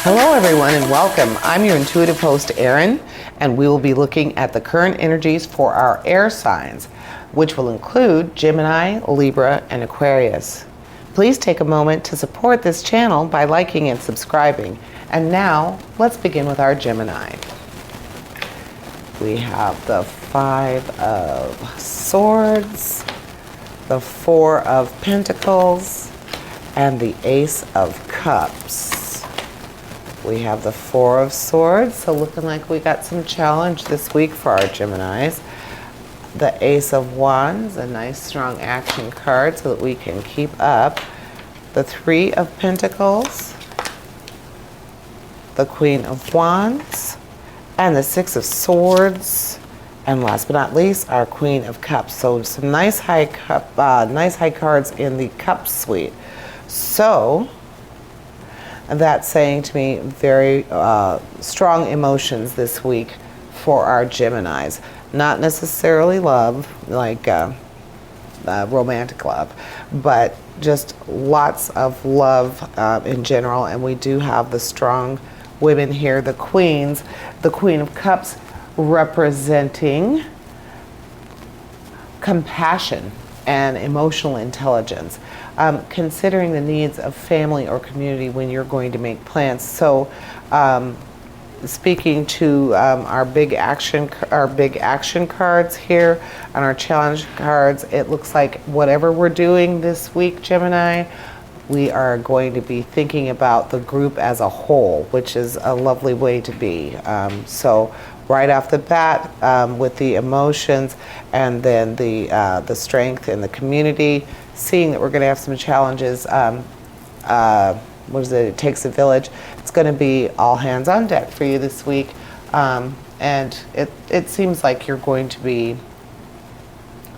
Hello everyone and welcome. I'm your intuitive host Erin, and we will be looking at the current energies for our air signs, which will include Gemini, Libra, and Aquarius. Please take a moment to support this channel by liking and subscribing. And now, let's begin with our Gemini. We have the Five of Swords, the Four of Pentacles, and the Ace of Cups. We have the Four of Swords, so looking like we got some challenge this week for our Geminis. The Ace of Wands, a nice strong action card so that we can keep up. The Three of Pentacles, the Queen of Wands, and the Six of Swords. And last but not least, our Queen of Cups. So some nice high cards in the Cup suite. So that's saying to me very strong emotions this week for our Geminis. Not necessarily love, like romantic love, but just lots of love in general. And we do have the strong women here, the queens, the Queen of Cups representing compassion and emotional intelligence. Considering the needs of family or community when you're going to make plans. So speaking to our big action cards here and our challenge cards, it looks like whatever we're doing this week, Gemini, we are going to be thinking about the group as a whole, which is a lovely way to be. So right off the bat, with the emotions and then the strength in the community, seeing that we're going to have some challenges. What is it? It takes a village. It's going to be all hands on deck for you this week, and it seems like you're going to be,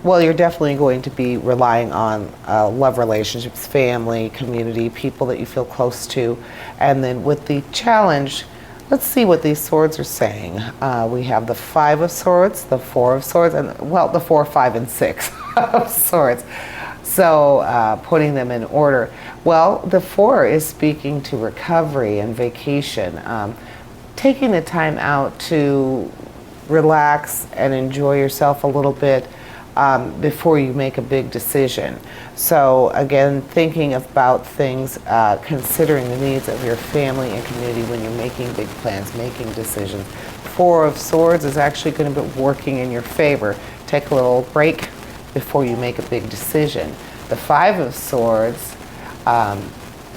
well, you're definitely going to be relying on love relationships, family, community, people that you feel close to. And then with the challenge, let's see what these swords are saying. We have the Five of Swords, the Four of Swords, and well, the 4, 5, and 6 of Swords. So putting them in order. Well, the 4 is speaking to recovery and vacation. Taking the time out to relax and enjoy yourself a little bit before you make a big decision. So again, thinking about things, considering the needs of your family and community when you're making big plans, making decisions. 4 of Swords is actually going to be working in your favor. Take a little break before you make a big decision. The 5 of Swords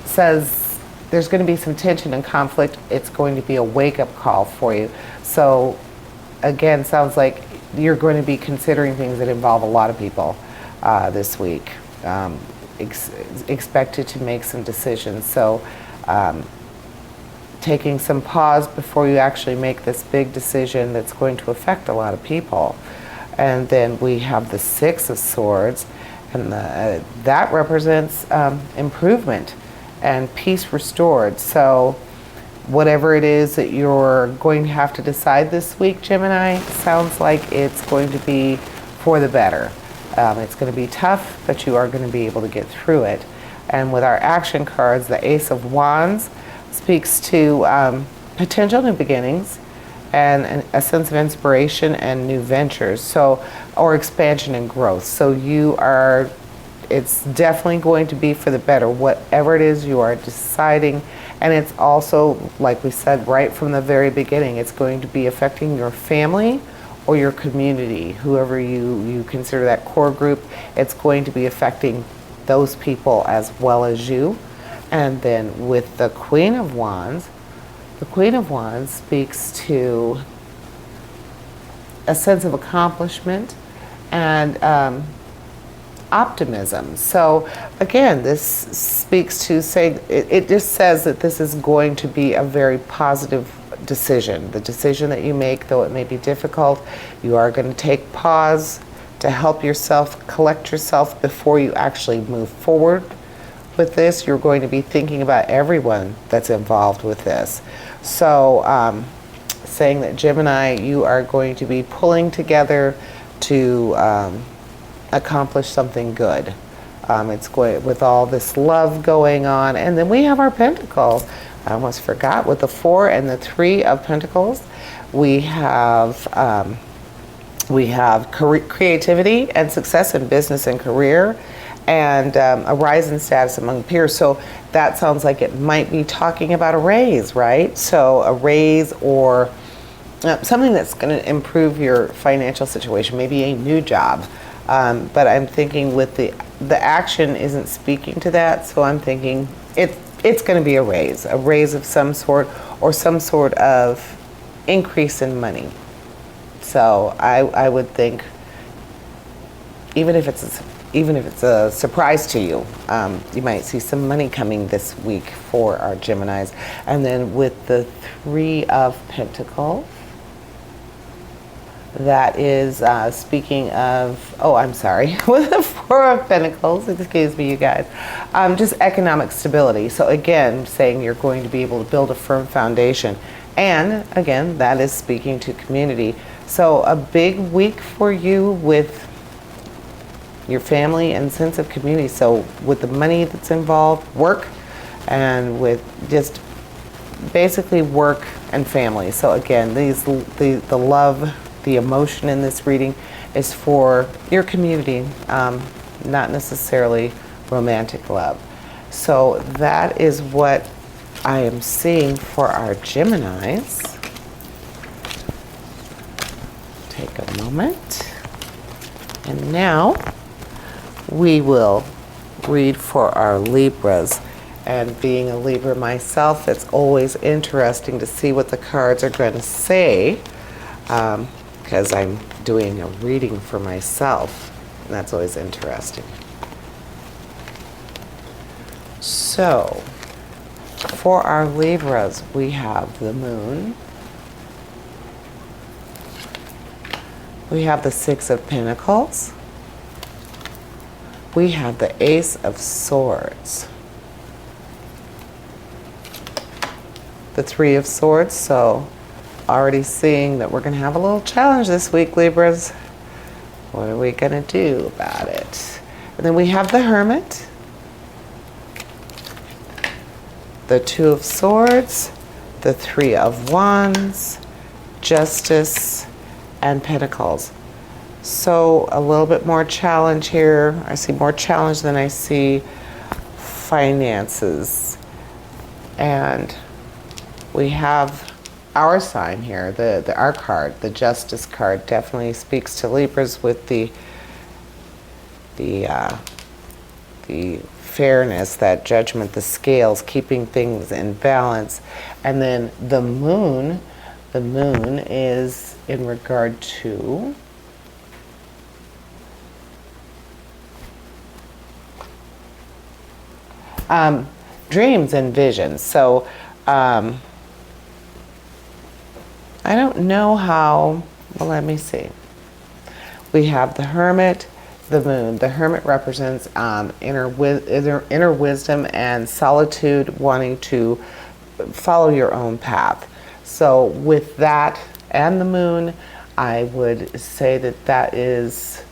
says there's going to be some tension and conflict. It's going to be a wake-up call for you. So again, sounds like you're going to be considering things that involve a lot of people this week. Expected to make some decisions. So taking some pause before you actually make this big decision that's going to affect a lot of people. And then we have the 6 of Swords, and that represents improvement and peace restored. So whatever it is that you're going to have to decide this week, Gemini, sounds like it's going to be for the better. It's going to be tough, but you are going to be able to get through it. And with our action cards, the Ace of Wands speaks to potential new beginnings and a sense of inspiration and new ventures, so, or expansion and growth. So it's definitely going to be for the better, whatever it is you are deciding. And it's also, like we said right from the very beginning, it's going to be affecting your family or your community, whoever you consider that core group. It's going to be affecting those people as well as you. And then with the Queen of Wands, the Queen of Wands speaks to a sense of accomplishment and optimism. So again, this speaks to say, it just says that this is going to be a very positive decision. The decision that you make, though it may be difficult, you are going to take pause to help yourself, collect yourself before you actually move forward with this. You're going to be thinking about everyone that's involved with this. So saying that Gemini, you are going to be pulling together to accomplish something good. It's going with all this love going on. And then we have our Pentacles. I almost forgot, with the 4 and the 3 of Pentacles. We have creativity and success in business and career, and a rise in status among peers. So that sounds like it might be talking about a raise, right? So a raise, or something that's going to improve your financial situation, maybe a new job. But I'm thinking with the action isn't speaking to that, so I'm thinking it's going to be a raise of some sort, or some sort of increase in money. So I would think, even if it's a surprise to you, you might see some money coming this week for our Geminis. And then with the 3 of Pentacles, that is speaking of, with the 4 of Pentacles, excuse me, you guys, just economic stability. So again, saying you're going to be able to build a firm foundation. And again, that is speaking to community. So a big week for you with your family and sense of community. So with the money that's involved, work, and with just basically work and family. So again, the love, the emotion in this reading is for your community, not necessarily romantic love. So that is what I am seeing for our Geminis. Take a moment. And now we will read for our Libras. And being a Libra myself, it's always interesting to see what the cards are going to say, because I'm doing a reading for myself, and that's always interesting. So, for our Libras, we have the Moon. We have the 6 of Pentacles. We have the Ace of Swords. The 3 of Swords, so already seeing that we're going to have a little challenge this week, Libras. What are we going to do about it? And then we have the Hermit. The 2 of Swords. The 3 of Wands. Justice. And Pentacles. So a little bit more challenge here. I see more challenge than I see finances. And we have our sign here, our card, the Justice card, definitely speaks to Libras with the fairness, that judgment, the scales, keeping things in balance. And then the Moon is in regard to dreams and visions. So I don't know how, well, let me see. We have the Hermit, the Moon. The Hermit represents inner wisdom and solitude, wanting to follow your own path. So with that and the Moon, I would say that that is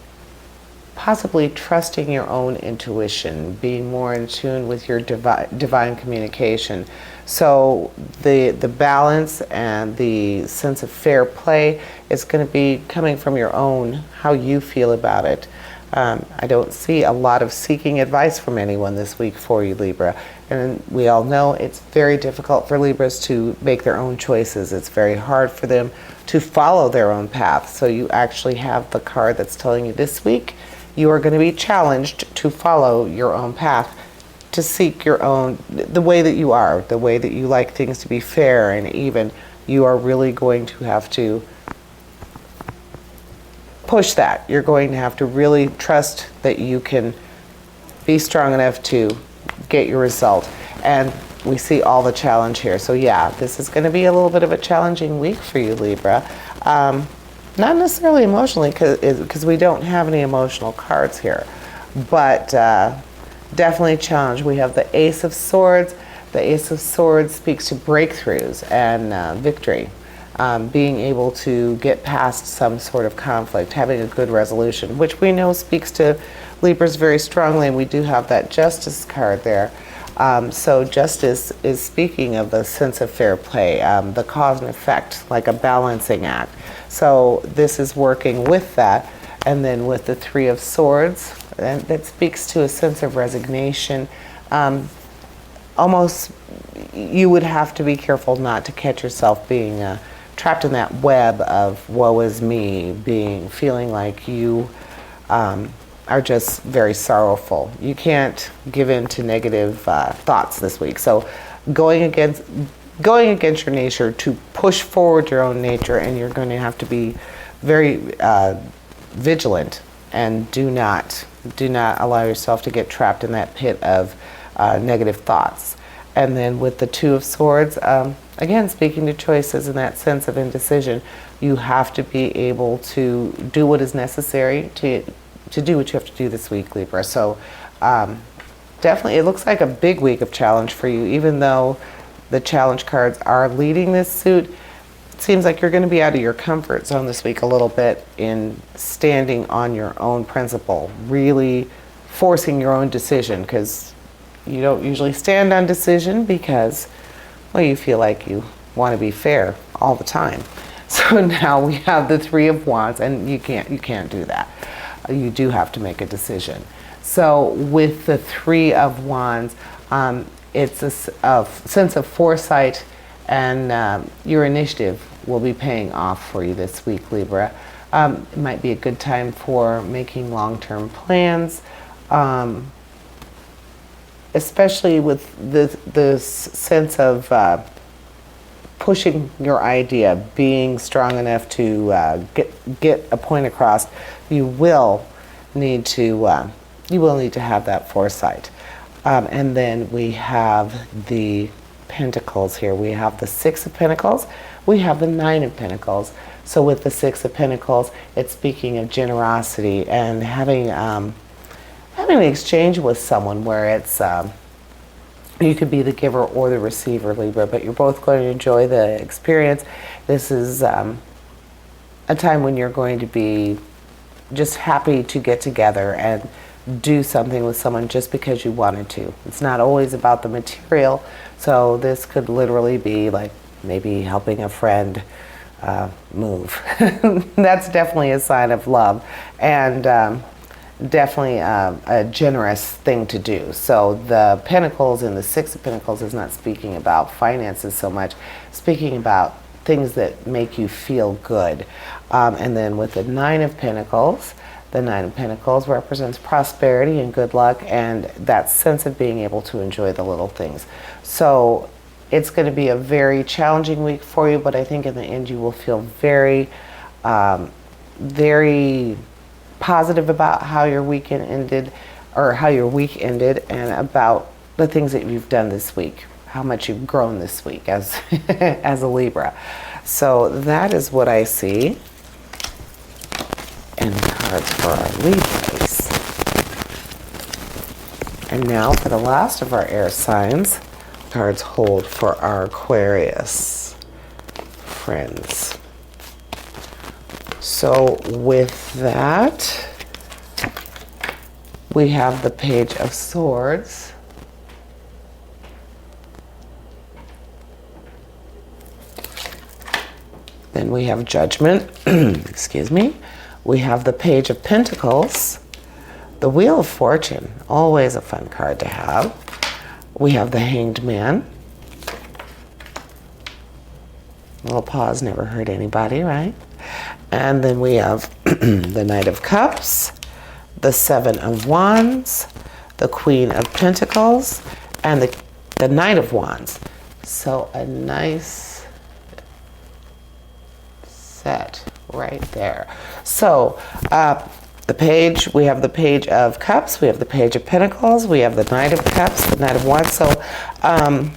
possibly trusting your own intuition, being more in tune with your divine communication. So the balance and the sense of fair play is going to be coming from your own, how you feel about it. I don't see a lot of seeking advice from anyone this week for you, Libra. And we all know it's very difficult for Libras to make their own choices. It's very hard for them to follow their own path. So you actually have the card that's telling you this week you are going to be challenged to follow your own path, to seek your own, the way that you are, the way that you like things to be fair and even. You are really going to have to push that. You're going to have to really trust that you can be strong enough to get your result. And we see all the challenge here. So yeah, this is going to be a little bit of a challenging week for you, Libra. Not necessarily emotionally, because we don't have any emotional cards here, but definitely challenge. We have the Ace of Swords. The Ace of Swords speaks to breakthroughs and victory, being able to get past some sort of conflict, having a good resolution, which we know speaks to Libras very strongly, and we do have that Justice card there. So Justice is speaking of a sense of fair play, the cause and effect, like a balancing act. So this is working with that. And then with the Three of Swords, and that speaks to a sense of resignation. Almost, you would have to be careful not to catch yourself being trapped in that web of woe is me, feeling like you are just very sorrowful. You can't give in to negative thoughts this week. So going against your nature to push forward your own nature, and you're going to have to be very vigilant, and do not allow yourself to get trapped in that pit of negative thoughts. And then with the Two of Swords, again, speaking to choices in that sense of indecision, you have to be able to do what is necessary to do what you have to do this week, Libra. So definitely, it looks like a big week of challenge for you, even though the challenge cards are leading this suit. It seems like you're going to be out of your comfort zone this week a little bit in standing on your own principle, really forcing your own decision, because you don't usually stand on decision because, well, you feel like you want to be fair all the time. So now we have the Three of Wands, and you can't do that. You do have to make a decision. So with the Three of Wands, it's a sense of foresight, and your initiative will be paying off for you this week, Libra. It might be a good time for making long-term plans, especially with the sense of pushing your idea, being strong enough to get a point across. You will need to have that foresight. And then we have the Pentacles here. We have the Six of Pentacles. We have the Nine of Pentacles. So with the Six of Pentacles, it's speaking of generosity and having an exchange with someone where it's you could be the giver or the receiver, Libra, but you're both going to enjoy the experience. This is a time when you're going to be just happy to get together and do something with someone just because you wanted to. It's not always about the material. So this could literally be like maybe helping a friend move. That's definitely a sign of love, and definitely a generous thing to do. So the Pentacles and the Six of Pentacles is not speaking about finances so much, speaking about things that make you feel good. And then with the Nine of Pentacles, the Nine of Pentacles represents prosperity and good luck, and that sense of being able to enjoy the little things. So it's going to be a very challenging week for you, but I think in the end you will feel very, very positive about how your weekend ended, or how your week ended, and about the things that you've done this week, how much you've grown this week as as a Libra. So that is what I see in cards for our Libras. And now for the last of our air signs, cards hold for our Aquarius friends. So with that, we have the Page of Swords. Then we have Judgment. Excuse me. We have the Page of Pentacles. The Wheel of Fortune, always a fun card to have. We have the Hanged Man. A little pause never hurt anybody, right? And then we have the Knight of Cups, the Seven of Wands, the Queen of Pentacles, and the Knight of Wands. So a nice set right there. So the page, we have the Page of Cups, we have the Page of Pentacles, we have the Knight of Cups, the Knight of Wands. So a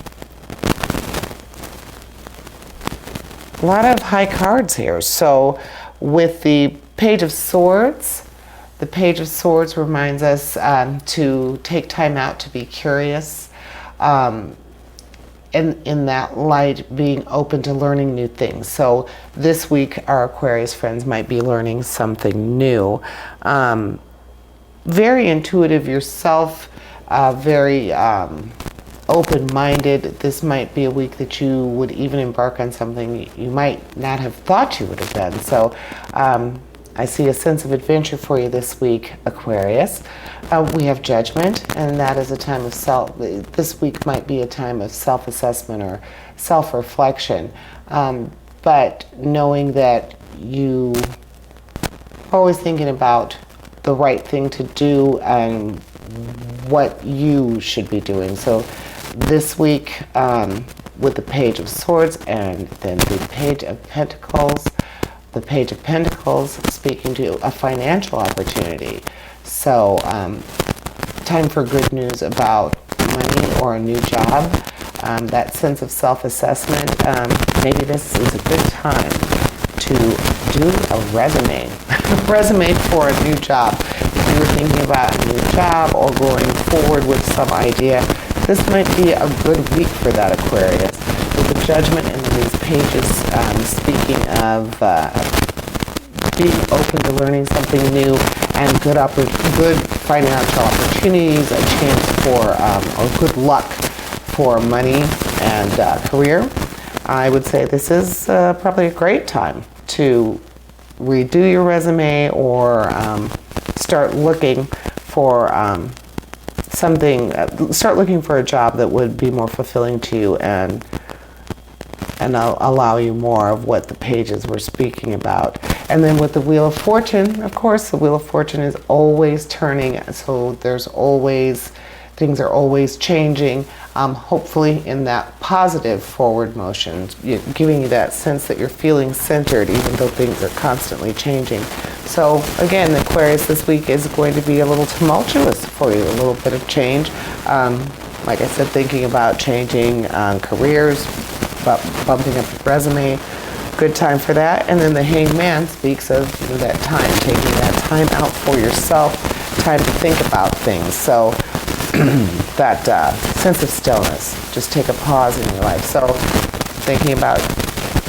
lot of high cards here. So with the Page of Swords, the Page of Swords reminds us to take time out to be curious. In that light, being open to learning new things. So this week, our Aquarius friends might be learning something new. very intuitive yourself, very open-minded. This might be a week that you would even embark on something you might not have thought you would have done. So I see a sense of adventure for you this week, Aquarius. We have Judgment, and that is a time of this week might be a time of self-assessment or self-reflection. But knowing that you are always thinking about the right thing to do and what you should be doing. So this week, with the Page of Swords and then the Page of Pentacles, the Page of Pentacles speaking to a financial opportunity. So time for good news about money or a new job. That sense of self-assessment. Maybe this is a good time to do a resume. Resume for a new job. If you were thinking about a new job or going forward with some idea, this might be a good week for that, Aquarius. With the Judgment and these pages speaking of being open to learning something new and good financial opportunities, a chance for, or good luck for money and career. I would say this is probably a great time to redo your resume or start looking for start looking for a job that would be more fulfilling to you and allow you more of what the pages were speaking about. And then with the Wheel of Fortune, of course, the Wheel of Fortune is always turning, so things are always changing, hopefully in that positive forward motion, giving you that sense that you're feeling centered even though things are constantly changing. So again, Aquarius, this week is going to be a little tumultuous for you, a little bit of change. Like I said, thinking about changing careers, bumping up your resume, good time for that. And then the Hanged Man speaks of that time, taking that time out for yourself, time to think about things. So that sense of stillness, just take a pause in your life. So thinking about,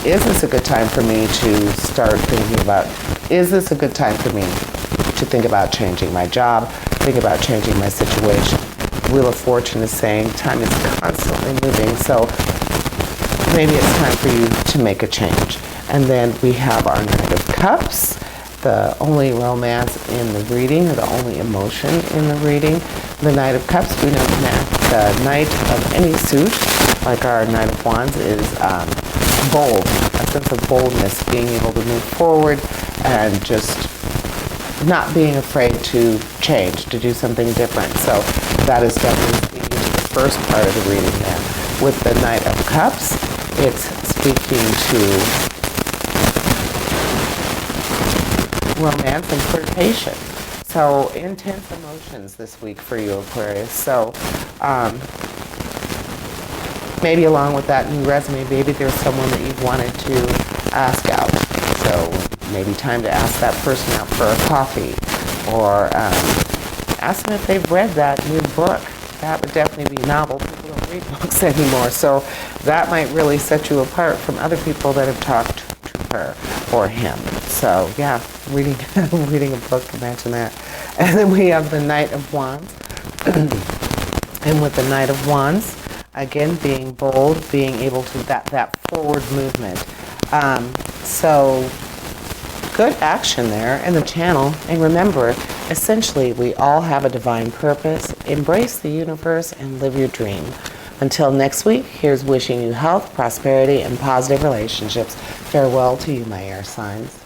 is this a good time for me to start thinking about, is this a good time for me to think about changing my job, think about changing my situation? Wheel of Fortune is saying time is constantly moving, so maybe it's time for you to make a change. And then we have our Knight of Cups, the only romance in the reading, the only emotion in the reading. The Knight of Cups, we know that the Knight of any suit, like our Knight of Wands, is bold, a sense of boldness, being able to move forward and just not being afraid to change, to do something different. So that is definitely speaking to the first part of the reading there. With the Knight of Cups, it's speaking to romance and flirtation. So intense emotions this week for you, Aquarius. So maybe along with that new resume, maybe there's someone that you've wanted to ask out. So maybe time to ask that person out for a coffee, or ask them if they've read that new book. That would definitely be novel. People don't read books anymore, so that might really set you apart from other people that have talked to her or him. So yeah, reading a book, imagine that. And then we have the Knight of Wands. And with the Knight of Wands, again, being bold, being able to that forward movement. So good action there in the channel. And remember, essentially, we all have a divine purpose. Embrace the universe and live your dream. Until next week, here's wishing you health, prosperity, and positive relationships. Farewell to you, my air signs.